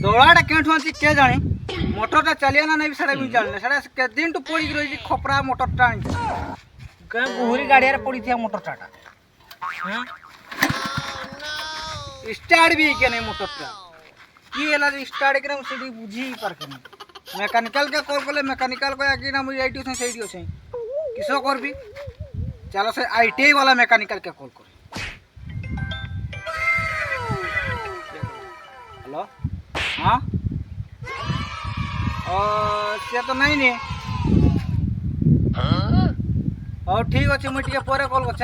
ଦଳାଟା କେଉଁଠୁ ଆଣିଛି କେ ଜାଣି ମୋଟରଟା ଚାଲିଆ ନା ନାଇଁ ସେଟା ବି ଜାଣିଲେ ସେଟା କେତେ ଦିନଠୁ ପଡ଼ିକି ରହିଛି ଖପରା ମୋଟରଟା ଆଣିଛି ଗୁହୁରି ଗାଡ଼ିଆରେ ପଡ଼ିଥିବା ମୋଟରଟା ଷ୍ଟାର୍ଟ ବି ହେଇକେ ନାଇଁ ମୋଟରଟା କି ହେଲା ଯେ ଷ୍ଟାର୍ଟ ହେଇକିନା ମୁଁ ସେଠି ବୁଝି ପାରକେନି ମେକାନିକାଲକେ କଲ୍ କଲେ ମେକାନିକାଲ କହେ କି ନା ମୁଁ ଏଇଠି ଅଛେ ସେଇଠି ଅଛେ କିସ କରବି ଚାଲ ସେ ITI वाला ମେକାନିକାଲକେ କଲ୍ କରେ हेलो हाँ से तो नहीं नी हाँ ठीक अच्छे मुझे टे पर कल कर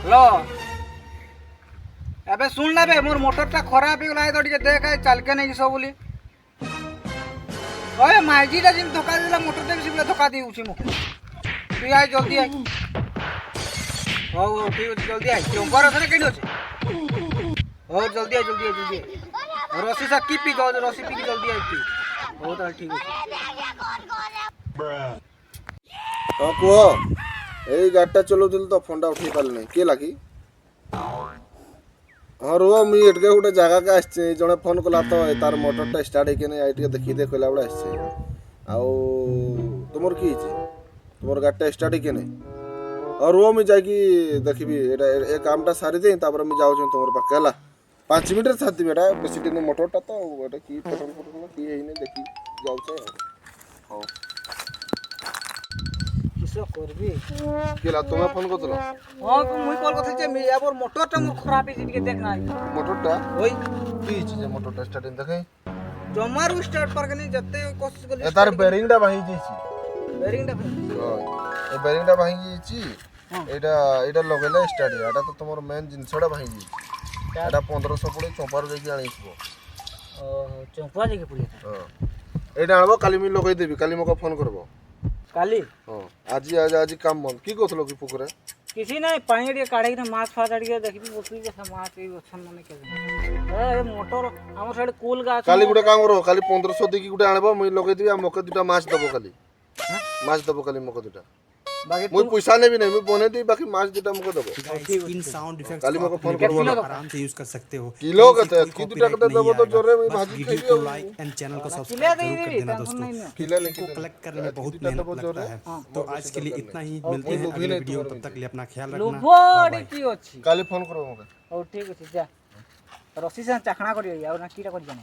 हेलो एबे सुन ना बे मोर मोटरटा खराब हो गला तो टे देख चलके नहीं सब बोली ओए माइजीटा जिम धोका देला मोटरटा भी सिबले धोका दी उछि मो तू आइ जल्दी आइ हो हो ठीक अछि जल्दी आइ चोंपर अथरे केनी अछि हो जल्दी आइ रसी सा की पी गो रसी पी के जल्दी आइ पी हो त ठीक अछि हाँ कुह ए गाड़ीटा चलाउथिल तो फोनटा उठेई पारले नहीं के लागी हाँ रुह मुई एटके गोटे जगह के आसचे जड़े फोन कला तो तार मोटरटा स्टार्ट होके नहीं आई टे देखी दे कहला बड़े आसचे आउ तुमर की हिची तुमर गाड़ीटा स्टार्ट होके नहीं और रुह मुई जाकी देखबी एटा ए कामटा सारी दे तापर मुई जाउ छ तुमर पाखे हला 5 मिनिट छाती बेटा बेसी दिन मोटरटा तो एटा की पेट्रोल पेट्रोल की हेई नहीं देखी जाउ छ हां किसो करबी केला तुम्हें फोन करतलो हां मुई कॉल करथि जे मे यार मोटरटा मोर खराब हिची के देखना मोटरटा ओई की हिची जे मोटरटा स्टार्ट देखे जमारू स्टार्ट पर के नहीं जते कोशिश कर ए तार बेरिंगटा भाई जैसी बेरिंगटा ए बेरिंगटा भाई जैसी एटा एटा लगेला स्टार्ट एटा तो तुमर मेन जिंसडा भाई जैसी एटा 1500 पड़े चोपार देकी आनिसबो ओ चोपा देके पड़ी हां एटा आबो काली मी लगै देबी काली मको फोन करबो काली हां आज काम बंद की कोथलो की पुकरे किसी नहीं पानी टे काढ़े के माछ फाछ अड़िए देखबी बसली जैसा माछ के अच्छा माने के ए मोटर हमर साइड कूल गाछ काली गुटे काम करो काली 1500 देकी गुटे आनबो मुई लगै देबी आ मके दुटा माछ दबो काली माछ दबो काली मके दुटा बाकी मुई पैसा नेबी नहीं मुई बने दी बाकी माछ दुटा मके दबो इन साउंड इफेक्ट्स काली मको फोन करबो आराम से यूज कर सकते हो किलो कते की दुटा कते दबो तो जोरे मुई भाजी वीडियो को लाइक एंड चैनल को सब्सक्राइब जरूर कर देना दोस्तों किलो को कलेक्ट करने में बहुत मेहनत लगता है तो आज के लिए इतना ही मिलते हैं अगले वीडियो में तब तक के लिए अपना ख्याल रखना लोभड़ी की अछि काली फोन करबो मके ओ ठीक अछि जा रसी से चखना करियो या ना कीटा करि जाने